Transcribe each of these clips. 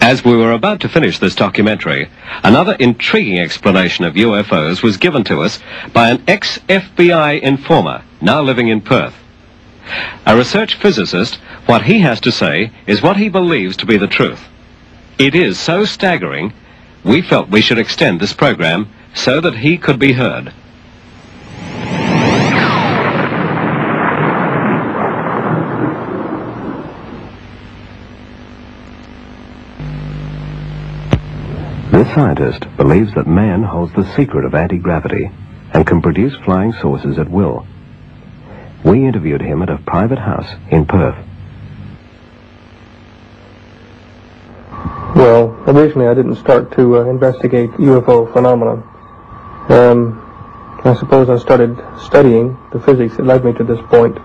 As we were about to finish this documentary, another intriguing explanation of UFOs was given to us by an ex-FBI informer now living in Perth. A research physicist, what he has to say is what he believes to be the truth. It is so staggering, we felt we should extend this program so that he could be heard. This scientist believes that man holds the secret of anti-gravity and can produce flying saucers at will. We interviewed him at a private house in Perth. Well, originally I didn't start to investigate UFO phenomena. I suppose I started studying the physics that led me to this point,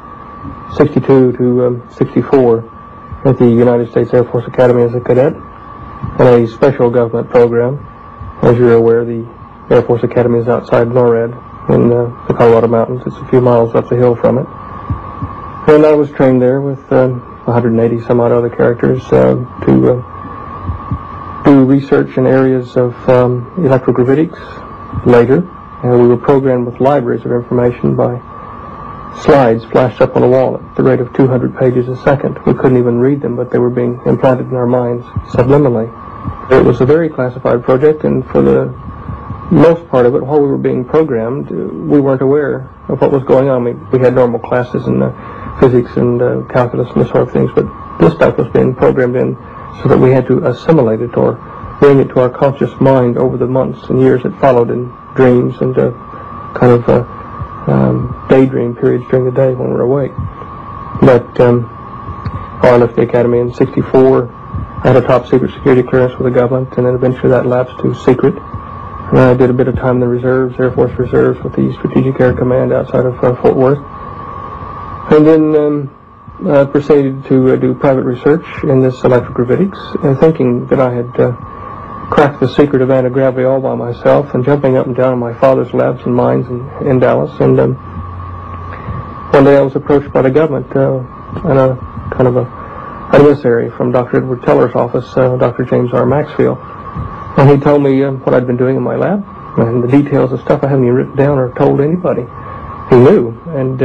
62 to 64, at the United States Air Force Academy as a cadet, in a special government program. As you're aware, the Air Force Academy is outside NORAD in the Colorado Mountains. It's a few miles up the hill from it. And I was trained there with 180 some odd other characters to do research in areas of electrogravitics later. We were programmed with libraries of information by slides flashed up on a wall at the rate of 200 pages a second. We couldn't even read them, but they were being implanted in our minds subliminally. It was a very classified project, and for the most part of it, while we were being programmed, we weren't aware of what was going on. We had normal classes in physics and calculus and this sort of things, but this stuff was being programmed in so that we had to assimilate it or bring it to our conscious mind over the months and years that followed in dreams and kind of daydream periods during the day when we're awake. But I left the academy in 64. I had a top secret security clearance with the government, and then eventually that lapsed to secret. And I did a bit of time in the reserves, Air Force Reserves, with the Strategic Air Command outside of Fort Worth. And then I proceeded to do private research in this electrogravitics, and thinking that I had cracked the secret of anti-gravity all by myself, and jumping up and down in my father's labs and mines in Dallas. And one day I was approached by the government and a kind of an emissary from Dr. Edward Teller's office, Dr. James R. Maxfield. And he told me what I'd been doing in my lab, and the details of stuff I haven't even written down or told anybody. He knew, and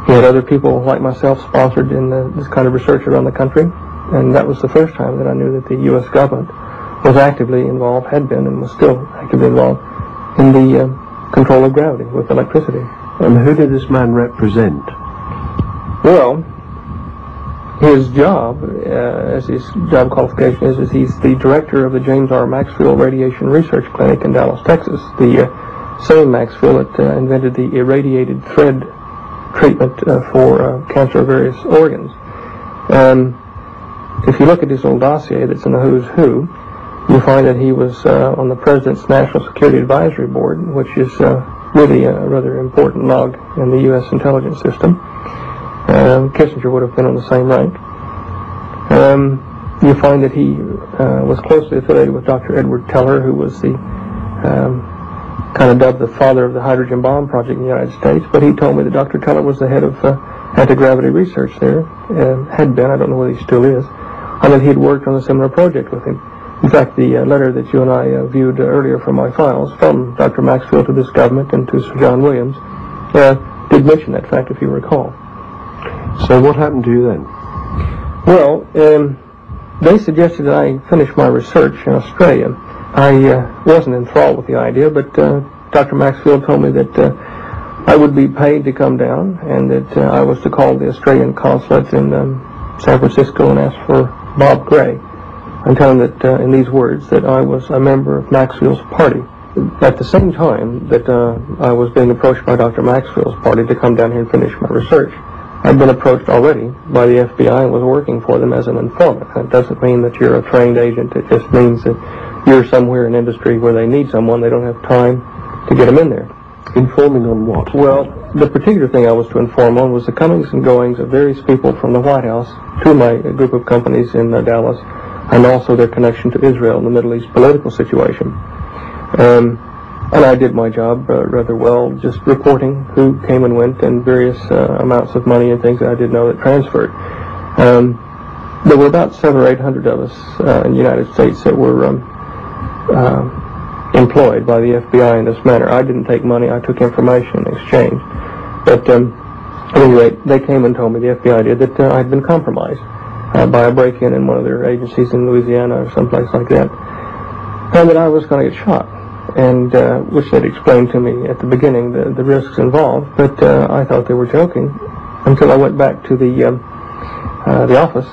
he had other people like myself sponsored in this kind of research around the country, and that was the first time that I knew that the U.S. government was actively involved, had been, and was still actively involved in the control of gravity with electricity. And who did this man represent? Well, his job, as his job qualification is he's the director of the James R. Maxfield Radiation Research Clinic in Dallas, Texas. The same Maxfield that invented the irradiated thread treatment for cancer of various organs. If you look at his little dossier that's in the Who's Who, you find that he was on the President's National Security Advisory Board, which is really a rather important log in the U.S. intelligence system. Kissinger would have been on the same rank. You find that he was closely affiliated with Dr. Edward Teller, who was the kind of dubbed the father of the hydrogen bomb project in the United States. But he told me that Dr. Teller was the head of anti-gravity research there, had been, I don't know whether he still is, and that he had worked on a similar project with him. In fact, the letter that you and I viewed earlier from my files from Dr. Maxfield to this government and to Sir John Williams did mention that fact, if you recall. So what happened to you then? Well, they suggested that I finish my research in Australia. I wasn't enthralled with the idea, but Dr. Maxfield told me that I would be paid to come down, and that I was to call the Australian consulate in San Francisco and ask for Bob Gray, and tell him that in these words that I was a member of Maxfield's party. At the same time that I was being approached by Dr. Maxfield's party to come down here and finish my research, I'd been approached already by the FBI and was working for them as an informant. That doesn't mean that you're a trained agent. It just means that you're somewhere in industry where they need someone. They don't have time to get them in there. Informing on what? Well, the particular thing I was to inform on was the comings and goings of various people from the White House to my group of companies in Dallas, and also their connection to Israel and the Middle East political situation. And I did my job rather well, just reporting who came and went and various amounts of money and things that I did know that transferred. there were about 700 or 800 of us in the United States that were employed by the FBI in this manner. I didn't take money, I took information in exchange. But at any rate, they came and told me, the FBI did, that I had been compromised by a break-in in one of their agencies in Louisiana or someplace like that, and that I was going to get shot, and which they'd explained to me at the beginning, the risks involved, but I thought they were joking until I went back to the office,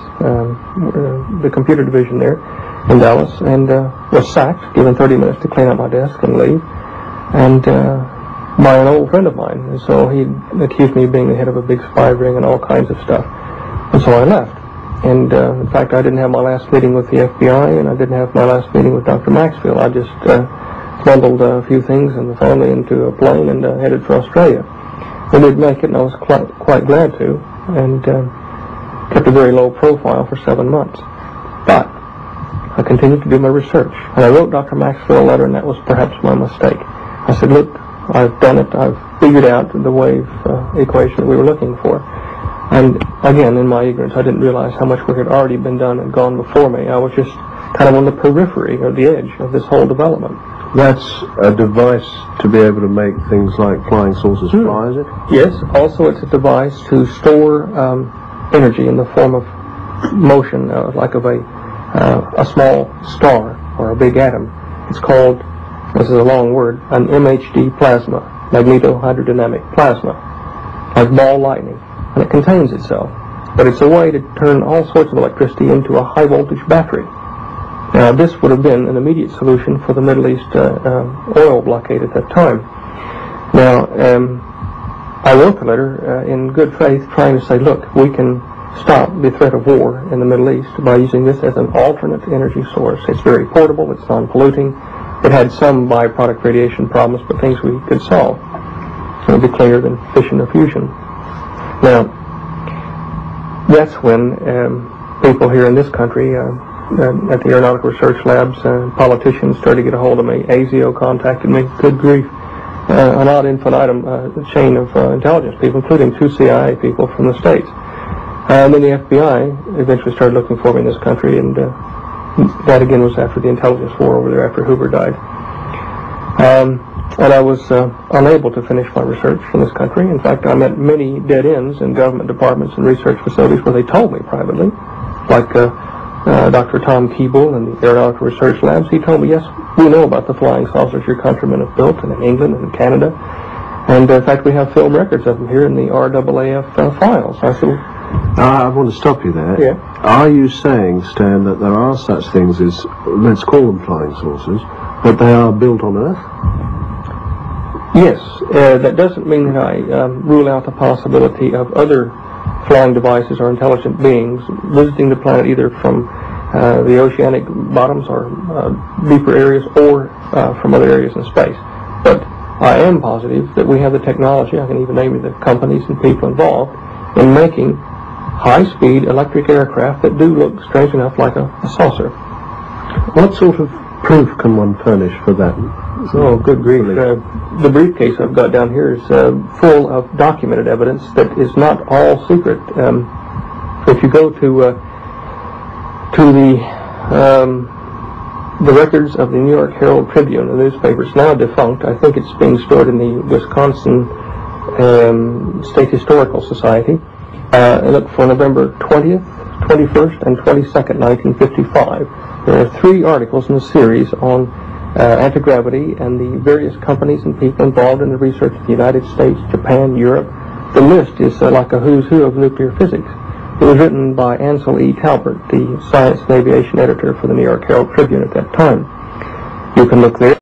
the computer division there in Dallas, and was sacked, given 30 minutes to clean up my desk and leave, and by an old friend of mine. And so he accused me of being the head of a big spy ring and all kinds of stuff. And so I left. And in fact, I didn't have my last meeting with the FBI, and I didn't have my last meeting with Dr. Maxfield. I just bundled a few things and the family into a plane and headed for Australia. I did make it, and I was quite glad to, and kept a very low profile for 7 months. But I continued to do my research, and I wrote Dr. Maxfield a letter, and that was perhaps my mistake. I said, look, I've done it, I've figured out the wave equation that we were looking for. And again, in my ignorance, I didn't realize how much work had already been done and gone before me. I was just kind of on the periphery or the edge of this whole development. That's a device to be able to make things like flying saucers fly, is it? Yes, also it's a device to store energy in the form of motion, like of a small star or a big atom. It's called, this is a long word, an MHD plasma, magnetohydrodynamic plasma, like ball lightning, and it contains itself. But it's a way to turn all sorts of electricity into a high voltage battery. Now this would have been an immediate solution for the Middle East oil blockade at that time. Now I wrote the letter in good faith, trying to say, look, we can stop the threat of war in the Middle East by using this as an alternate energy source. It's very portable, it's non-polluting. It had some byproduct radiation problems, but things we could solve. It would be cleaner than fission or fusion. Now, that's when people here in this country, at the Aeronautical Research Labs, politicians started to get a hold of me. ASIO contacted me. Good grief. An ad infinitum chain of intelligence people, including 2 CIA people from the States. And then the FBI eventually started looking for me in this country, and that again was after the intelligence war over there, after Hoover died. And I was unable to finish my research in this country. In fact, I met many dead ends in government departments and research facilities where they told me privately, like Dr. Tom Keeble in the Aeronautical Research Labs. He told me, yes, we know about the flying saucers your countrymen have built, and in England and in Canada. And in fact, we have film records of them here in the RAAF files. I said, I want to stop you there. Yeah. Are you saying, Stan, that there are such things as, let's call them flying saucers, but they are built on Earth? Yes. That doesn't mean that I rule out the possibility of other flying devices or intelligent beings visiting the planet either from the oceanic bottoms or deeper areas or from other areas in space. But I am positive that we have the technology, I can even name you the companies and people involved, in making high-speed electric aircraft that do look, strange enough, like a saucer. What sort of proof can one furnish for that? Oh, good grief. The briefcase I've got down here is full of documented evidence that is not all secret. If you go to the records of the New York Herald Tribune, the newspaper is now defunct. I think it's being stored in the Wisconsin State Historical Society. Look for November 20th, 21st, and 22nd, 1955. There are 3 articles in the series on anti-gravity and the various companies and people involved in the research of the United States, Japan, Europe. The list is like a who's who of nuclear physics. It was written by Ansel E. Talbert, the science and aviation editor for the New York Herald Tribune at that time. You can look there.